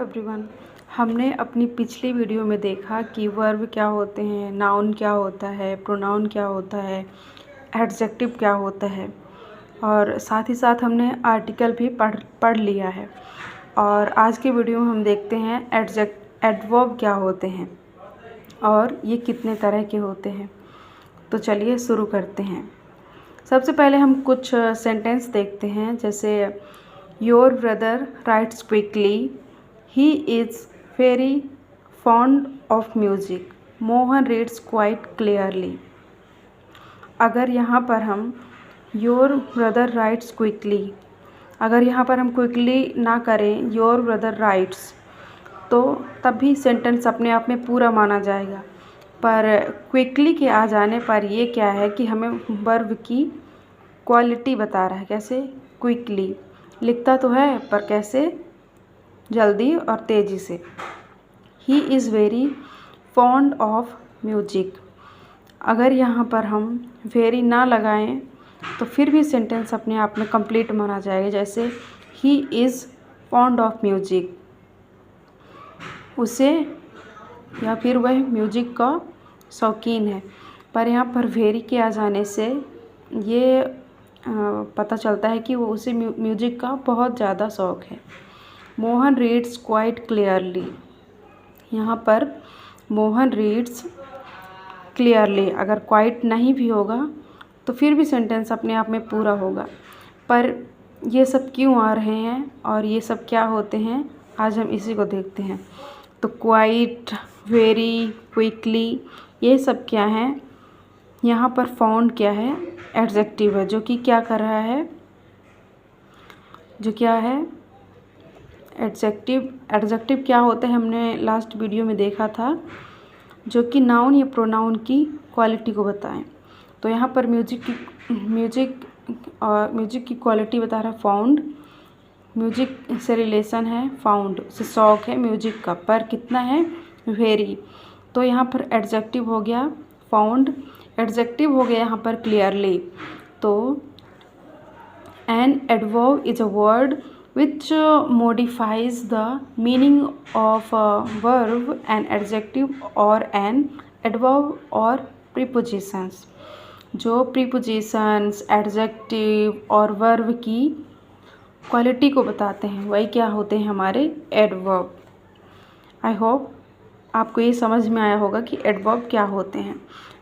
Everyone. हमने अपनी पिछली वीडियो में देखा कि वर्ब क्या होते हैं, नाउन क्या होता है, प्रोनाउन क्या होता है, एडजेक्टिव क्या होता है और साथ ही साथ हमने आर्टिकल भी पढ़ लिया है। और आज के वीडियो में हम देखते हैं एडवर्ब क्या होते हैं और ये कितने तरह के होते हैं। तो चलिए शुरू करते हैं। सबसे पहले हम कुछ सेंटेंस देखते हैं, जैसे your brother rights quickly, he is very fond of music, Mohan reads quite clearly. अगर यहाँ पर हम योर ब्रदर राइट्स क्विकली, अगर यहाँ पर हम क्विकली ना करें, योर ब्रदर राइट्स, तो तब भी सेंटेंस अपने आप में पूरा माना जाएगा। पर क्विकली के आ जाने पर ये क्या है कि हमें वर्ब की क्वालिटी बता रहा है। कैसे? क्विकली लिखता तो है पर कैसे? जल्दी और तेज़ी से। He is very fond of music, अगर यहाँ पर हम वेरी ना लगाएं तो फिर भी सेंटेंस अपने आप में कंप्लीट माना जाएगा। जैसे he is fond of music, उसे या फिर वह म्यूजिक का शौकीन है। पर यहाँ पर वेरी के आ जाने से ये पता चलता है कि वो उसे म्यूजिक का बहुत ज़्यादा शौक़ है। मोहन रीड्स क्वाइट क्लियरली, यहाँ पर मोहन रीड्स क्लियरली, अगर क्वाइट नहीं भी होगा तो फिर भी सेंटेंस अपने आप में पूरा होगा। पर ये सब क्यों आ रहे हैं और ये सब क्या होते हैं, आज हम इसी को देखते हैं। तो क्वाइट, वेरी, क्विकली, ये सब क्या हैं? यहाँ पर फाउंड क्या है? एडजेक्टिव है, जो कि क्या कर रहा है, जो क्या है? एडजेक्टिव क्या होते हैं हमने लास्ट वीडियो में देखा था, जो कि नाउन या प्रोनाउन की क्वालिटी को बताएं। तो यहाँ पर म्यूजिक की क्वालिटी बता रहा है फाउंड। म्यूजिक से रिलेशन है, फाउंड से शौक है म्यूजिक का, पर कितना है? वेरी। तो यहाँ पर एडजेक्टिव हो गया फाउंड, एडजेक्टिव हो गया यहाँ पर क्लियरली। तो an adverb is a word which modifies the meaning of a verb, an adjective or an adverb or prepositions। जो prepositions, adjective और verb की क्वालिटी को बताते हैं वही क्या होते हैं? हमारे एडवर्ब। आई होप आपको ये समझ में आया होगा कि एडवर्ब क्या होते हैं।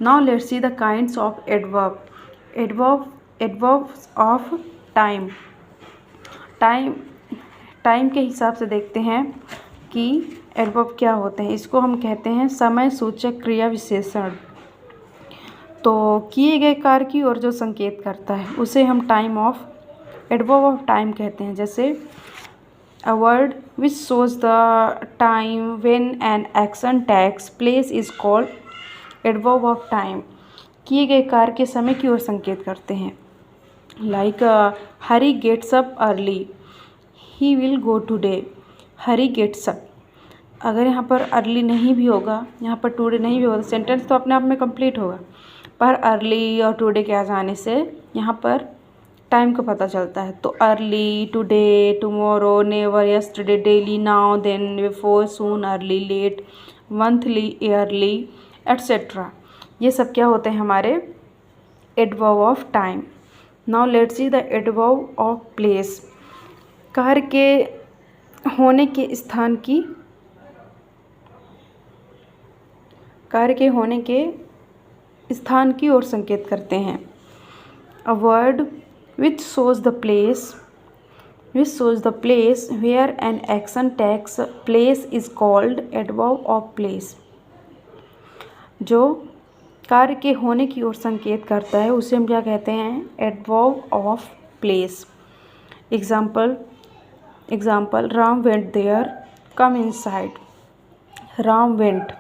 Now let's see the kinds of adverb. Adverbs of time के हिसाब से देखते हैं कि एडवर्ब क्या होते हैं। इसको हम कहते हैं समय सूचक क्रिया विशेषण। तो किए गए कार्य की ओर जो संकेत करता है उसे हम एडवर्ब ऑफ टाइम कहते हैं। जैसे a word which shows the time when an action takes place is called adverb of time. किए गए कार्य के समय की ओर संकेत करते हैं। Like Hari gets up early, he will go today. Hari gets up, अगर यहाँ पर अर्ली नहीं भी होगा, यहाँ पर टुडे नहीं भी होगा, सेंटेंस तो अपने आप में कंप्लीट होगा। पर अर्ली और टुडे के आ जाने से यहाँ पर टाइम का पता चलता है। तो early, today, tomorrow, never, yesterday, daily, now, then, before, soon, early, late, monthly, yearly, etcetera, ये सब क्या होते हैं? हमारे adverb of time. Now let's see the adverb of place. कार्य के होने के स्थान की ओर संकेत करते हैं। A word which shows the place where an action takes place is called adverb of place। जो कार्य के होने की ओर संकेत करता है उसे हम क्या कहते हैं? Adverb of place. Example Ram went there, come inside. Ram went,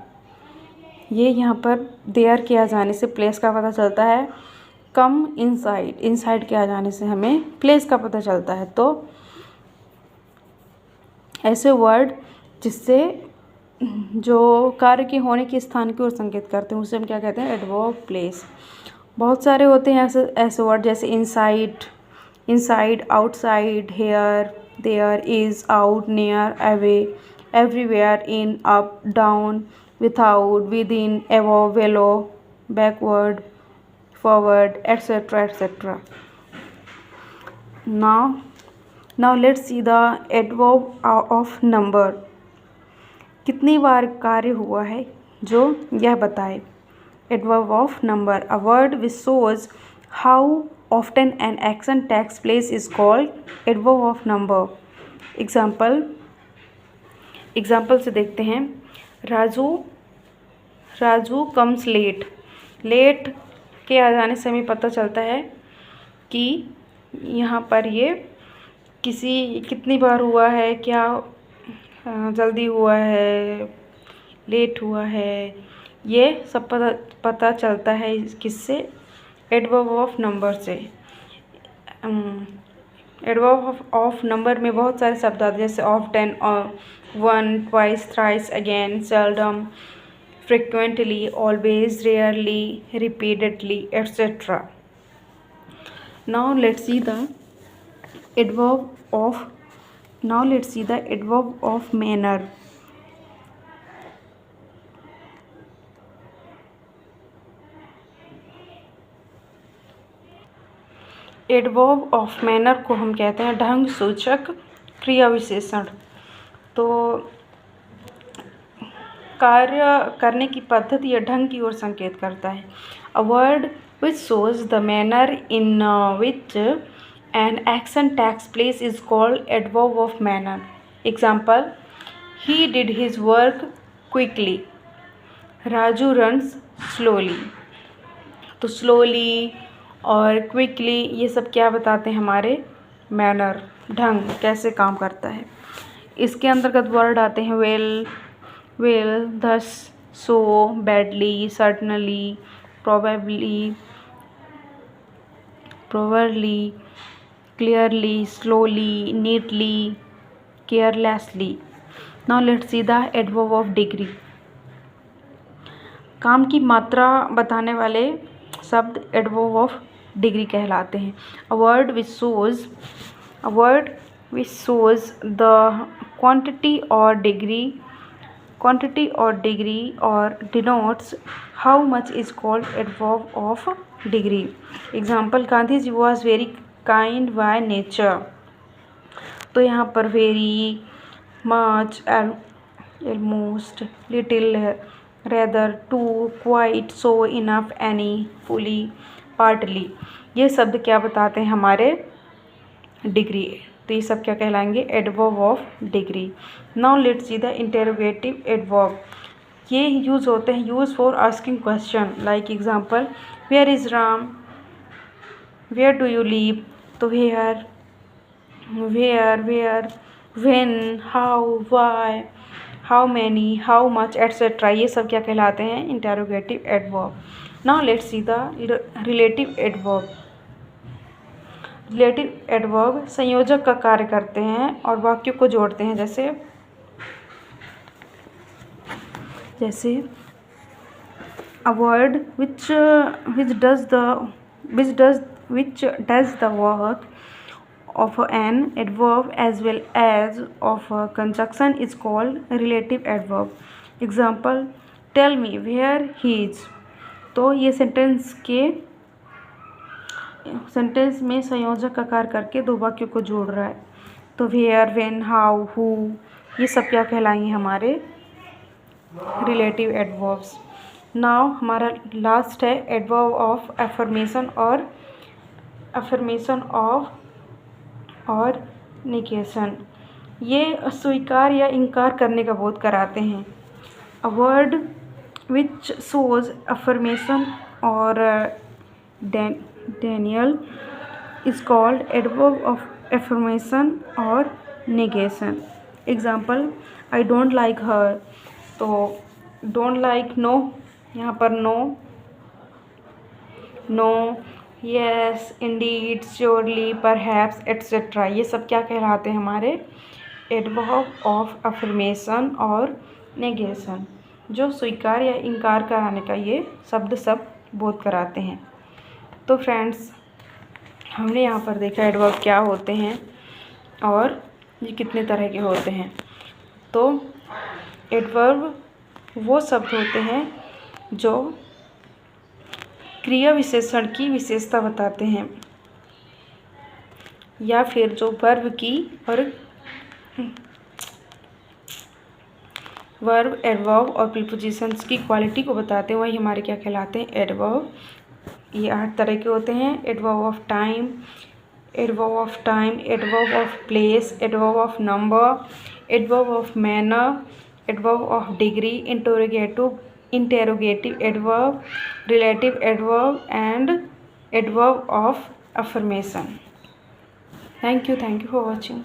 ये यहाँ पर देयर के आ जाने से प्लेस का पता चलता है। कम इनसाइड के आ जाने से हमें प्लेस का पता चलता है। तो ऐसे वर्ड जिससे जो कार्य के होने के स्थान की ओर संकेत करते हैं उसे हम क्या कहते हैं? Adverb place. बहुत सारे होते हैं ऐसे वर्ड, जैसे inside, outside, here, there, is, out, near, away, everywhere, in, up, down, without, within, above, below, backward, forward, etc. etc. Now let's see the adverb of number. कितनी बार कार्य हुआ है जो यह बताए. Adverb of number. A word which shows how often an action takes place is called adverb of number. Example से देखते हैं. Raju comes late. लेट के आ जाने से हमें पता चलता है कि यहाँ पर ये कितनी बार हुआ है, क्या जल्दी हुआ है, लेट हुआ है, ये सब पता चलता है किससे, एडवर्ब ऑफ नंबर से. एडवर्ब ऑफ नंबर में बहुत सारे शब्द आते हैं, जैसे often, one, twice, thrice, again, seldom, frequently, always, rarely, repeatedly, etc. Now let's see the adverb of manner. Adverb of manner को हम कहते हैं ढंग सूचक क्रिया विशेषण. तो कार्य करने की पद्धति या ढंग की ओर संकेत करता है. A word which shows the manner in which an action takes place is called adverb of manner. Example, he did his work quickly. Raju runs slowly. तो स्लोली और क्विकली ये सब क्या बताते हैं, हमारे मैनर, ढंग, कैसे काम करता है. इसके अंतर्गत वर्ड आते हैं well, thus, so, badly, certainly, probably, clearly, slowly, neatly, carelessly. Now let's see the adverb of degree. काम की मात्रा बताने वाले शब्द एडवर्ब ऑफ डिग्री कहलाते हैं. A word which shows the quantity और डिग्री और denotes how much is called adverb of degree. Example, Gandhi ji was very kind by nature. तो यहाँ पर very, much, almost, little, rather, too, quite, so, enough, any, fully, partly, ये शब्द क्या बताते हैं, हमारे डिग्री. तो ये सब क्या कहलाएंगे, adverb of degree. Now let's see the interrogative adverb. ये यूज़ होते हैं use for asking question. Like example, where is Ram, where do you live. तो where, when, how, why, how many, how much, etc. ये सब क्या कहलाते हैं, interrogative adverb. Now let's see the relative adverb. Relative adverb संयोजक का कार्य करते हैं और वाक्यों को जोड़ते हैं. जैसे a word which does the work of an adverb as well as of a conjunction is called relative adverb. Example, tell me where he is. तो ये सेंटेंस में संयोजक का कार्य करके दो वाक्यों को जोड़ रहा है. तो वेयर, व्हेन, हाउ, हु, ये सब क्या कहलाएंगे, हमारे रिलेटिव एडवर्ब्स. नाउ हमारा लास्ट है एडवर्ब ऑफ अफर्मेशन और निगेशन. ये स्वीकार या इनकार करने का बोध कराते हैं. A word which shows affirmation और denial is called adverb of affirmation और negation. Example, I don't like her. तो डोंट लाइक, नो, यहाँ पर no, yes, indeed, surely, perhaps, etc. ये सब क्या कहलाते हैं, हमारे एडवर्ब ऑफ अफर्मेशन और नेगेशन, जो स्वीकार या इनकार कराने का ये शब्द सब बोध कराते हैं. तो फ्रेंड्स, हमने यहाँ पर देखा एडवर्ब क्या होते हैं और ये कितने तरह के होते हैं. तो एडवर्ब वो शब्द होते हैं जो क्रिया विशेषण की विशेषता बताते हैं, या फिर जो वर्ब की और वर्ब, एडवर्ब और प्रीपोजिशंस की क्वालिटी को बताते हैं, वही हमारे क्या कहलाते हैं, एडवर्ब। ये 8 तरह के होते हैं। Adverb of time, adverb of time, adverb of place, adverb of number, adverb of manner, adverb of degree, interrogative adverb, relative adverb and adverb of affirmation. Thank you for watching.